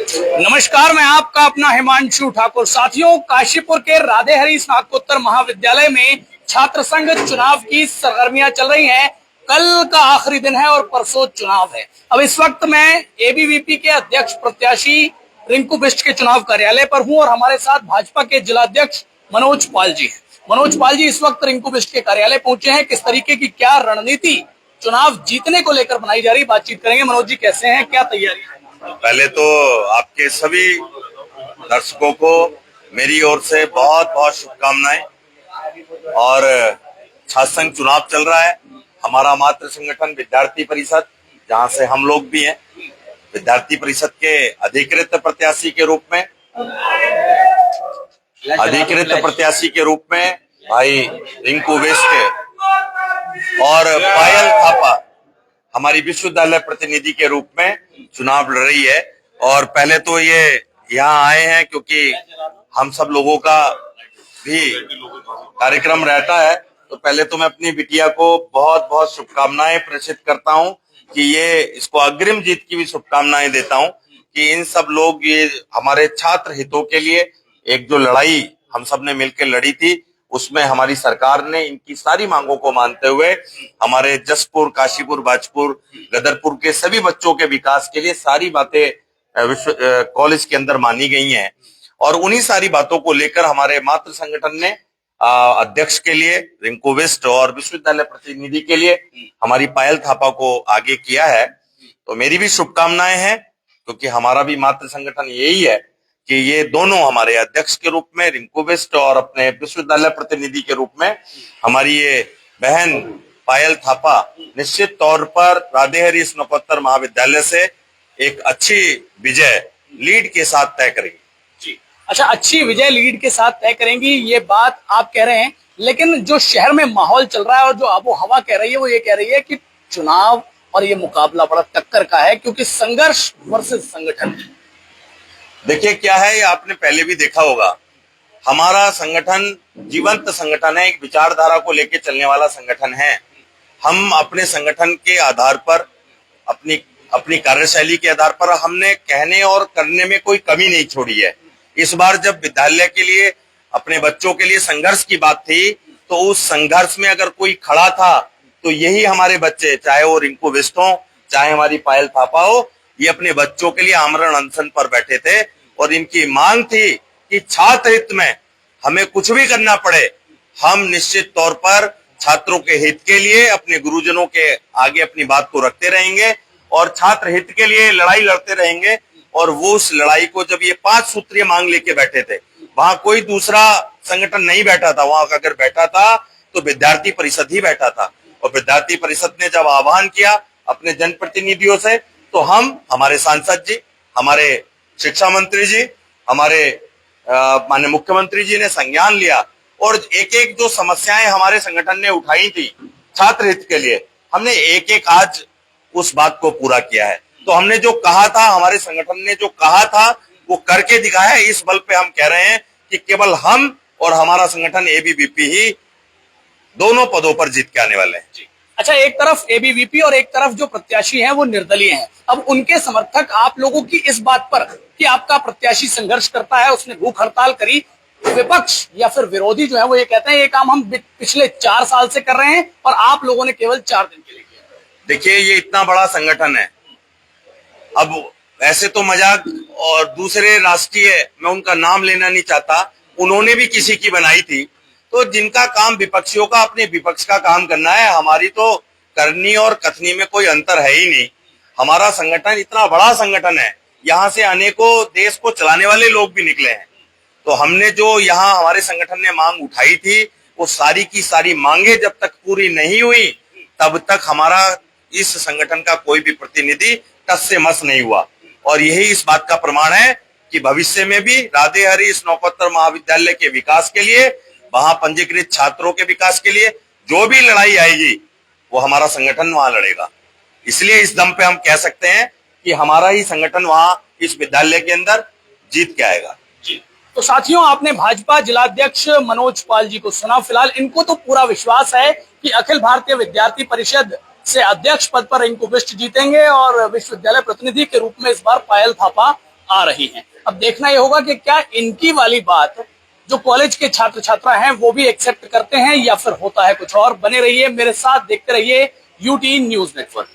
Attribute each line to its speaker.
Speaker 1: नमस्कार, मैं आपका अपना हिमांशु ठाकुर। साथियों, काशीपुर के राधे हरी स्नातकोत्तर महाविद्यालय में छात्र संघ चुनाव की सरगर्मियां चल रही हैं। कल का आखिरी दिन है और परसों चुनाव है। अब इस वक्त मैं एबीवीपी के अध्यक्ष प्रत्याशी रिंकू बिष्ट के चुनाव कार्यालय पर हूं और हमारे साथ भाजपा के जिलाध्यक्ष मनोज पाल जी हैं। मनोज पाल जी इस वक्त रिंकू बिष्ट के कार्यालय पहुंचे हैं। किस तरीके की क्या रणनीति चुनाव जीतने को लेकर बनाई जा रही, बातचीत करेंगे। मनोज जी, कैसे हैं, क्या तैयारी है?
Speaker 2: पहले तो आपके सभी दर्शकों को मेरी ओर से बहुत बहुत शुभकामनाएं। और छात्र संघ चुनाव चल रहा है। हमारा मातृ संगठन विद्यार्थी परिषद, जहां से हम लोग भी हैं, विद्यार्थी परिषद के अधिकृत प्रत्याशी के रूप में भाई रिंकू बिष्ट और पायल थापा हमारी विश्वविद्यालय प्रतिनिधि के रूप में चुनाव लड़ रही है। और पहले तो ये यहाँ आए हैं क्योंकि हम सब लोगों का भी कार्यक्रम रहता है। तो पहले तो मैं अपनी बिटिया को बहुत बहुत शुभकामनाएं प्रेषित करता हूं कि ये इसको अग्रिम जीत की भी शुभकामनाएं देता हूं कि इन सब लोग ये हमारे छात्र हितों के लिए एक जो लड़ाई हम सब ने मिलकर लड़ी थी, उसमें हमारी सरकार ने इनकी सारी मांगों को मानते हुए हमारे जसपुर, काशीपुर, बाजपुर, गदरपुर के सभी बच्चों के विकास के लिए सारी बातें विश्व कॉलेज के अंदर मानी गई हैं। और उन्हीं सारी बातों को लेकर हमारे मातृ संगठन ने अध्यक्ष के लिए रिंकू बिष्ट और विश्वविद्यालय प्रतिनिधि के लिए हमारी पायल थापा को आगे किया है। तो मेरी भी शुभकामनाएं हैं क्योंकि हमारा भी मातृ संगठन यही है कि ये दोनों हमारे अध्यक्ष के रूप में रिंकू बिष्ट और अपने विश्वविद्यालय प्रतिनिधि के रूप में हमारी ये बहन पायल थापा निश्चित तौर पर राधे हरी स्नातकोत्तर महाविद्यालय से एक अच्छी विजय लीड के साथ तय करेंगी। जी
Speaker 1: अच्छा, अच्छी विजय लीड के साथ तय करेंगी, ये बात आप कह रहे हैं, लेकिन जो शहर में माहौल चल रहा है और जो आबो हवा कह रही है वो ये कह रही है कि चुनाव और ये मुकाबला बड़ा टक्कर का है क्योंकि संघर्ष वर्सेस संगठन।
Speaker 2: देखिए क्या है, ये आपने पहले भी देखा होगा, हमारा संगठन जीवंत संगठन है, एक विचारधारा को लेकर चलने वाला संगठन है। हम अपने संगठन के आधार पर, अपनी कार्यशैली के आधार पर हमने कहने और करने में कोई कमी नहीं छोड़ी है। इस बार जब विद्यालय के लिए, अपने बच्चों के लिए संघर्ष की बात थी, तो उस संघर्ष में अगर कोई खड़ा था तो यही हमारे बच्चे, चाहे वो रिंकू बिष्ट हो, चाहे हमारी पायल थापा हो, ये अपने बच्चों के लिए आमरण अनशन पर बैठे थे और इनकी मांग थी कि छात्र हित में हमें कुछ भी करना पड़े, हम निश्चित तौर पर छात्रों के हित के लिए अपने गुरुजनों के आगे अपनी बात को रखते रहेंगे और छात्र हित के लिए लड़ाई लड़ते रहेंगे। और वो उस लड़ाई को जब ये 5 सूत्रीय मांग लेके बैठे थे, वहां कोई दूसरा संगठन नहीं बैठा था, वहां अगर बैठा था तो विद्यार्थी परिषद ही बैठा था। और विद्यार्थी परिषद ने जब आह्वान किया अपने जनप्रतिनिधियों से, तो हमारे सांसद जी, हमारे शिक्षा मंत्री जी, हमारे माननीय मुख्यमंत्री जी ने संज्ञान लिया और एक एक जो समस्याएं हमारे संगठन ने उठाई थी छात्र हित के लिए, हमने एक एक आज उस बात को पूरा किया है। तो हमने जो कहा था, हमारे संगठन ने जो कहा था, वो करके दिखाया है। इस बल पे हम कह रहे हैं कि केवल हम और हमारा संगठन एबीवीपी ही दोनों पदों पर जीत के आने वाले हैं।
Speaker 1: अच्छा, एक तरफ एबीवीपी और एक तरफ जो प्रत्याशी हैं वो निर्दलीय हैं। अब उनके समर्थक आप लोगों की इस बात पर कि आपका प्रत्याशी संघर्ष करता है, उसने भूख हड़ताल करी, विपक्ष या फिर विरोधी जो है वो ये कहते हैं ये काम हम पिछले 4 साल से कर रहे हैं और आप लोगों ने केवल 4 दिन के लिए किया।
Speaker 2: देखिए, ये इतना बड़ा संगठन है। अब ऐसे तो मजाक, और दूसरे राष्ट्रीय, मैं उनका नाम लेना नहीं चाहता, उन्होंने भी किसी की बनाई थी। तो जिनका काम विपक्षियों का अपने विपक्ष का काम करना है, हमारी तो करनी और कथनी में कोई अंतर है ही नहीं। हमारा संगठन इतना बड़ा संगठन है, यहाँ से अनेकों देश को चलाने वाले लोग भी निकले हैं। तो हमने जो यहाँ हमारे संगठन ने मांग उठाई थी, वो सारी की सारी मांगे जब तक पूरी नहीं हुई तब तक हमारा इस संगठन का कोई भी प्रतिनिधि टस से मस नहीं हुआ। और यही इस बात का प्रमाण है कि भविष्य में भी राधे हरी स्नातकोत्तर महाविद्यालय के विकास के लिए, वहां पंजीकृत छात्रों के विकास के लिए जो भी लड़ाई आएगी वो हमारा संगठन वहां लड़ेगा। इसलिए इस दम पे हम कह सकते हैं कि हमारा ही संगठन वहां इस विद्यालय के अंदर जीत के आएगा।
Speaker 1: तो साथियों, आपने भाजपा जिलाध्यक्ष मनोज पाल जी को सुना। फिलहाल इनको तो पूरा विश्वास है कि अखिल भारतीय विद्यार्थी परिषद से अध्यक्ष पद पर रिंकू बिष्ट जीतेंगे और विश्वविद्यालय प्रतिनिधि के रूप में इस बार पायल थापा आ रही हैं। अब देखना ये होगा कि क्या इनकी वाली बात जो कॉलेज के छात्र छात्रा हैं वो भी एक्सेप्ट करते हैं या फिर होता है कुछ और। बने रहिए मेरे साथ, देखते रहिए UT न्यूज नेटवर्क।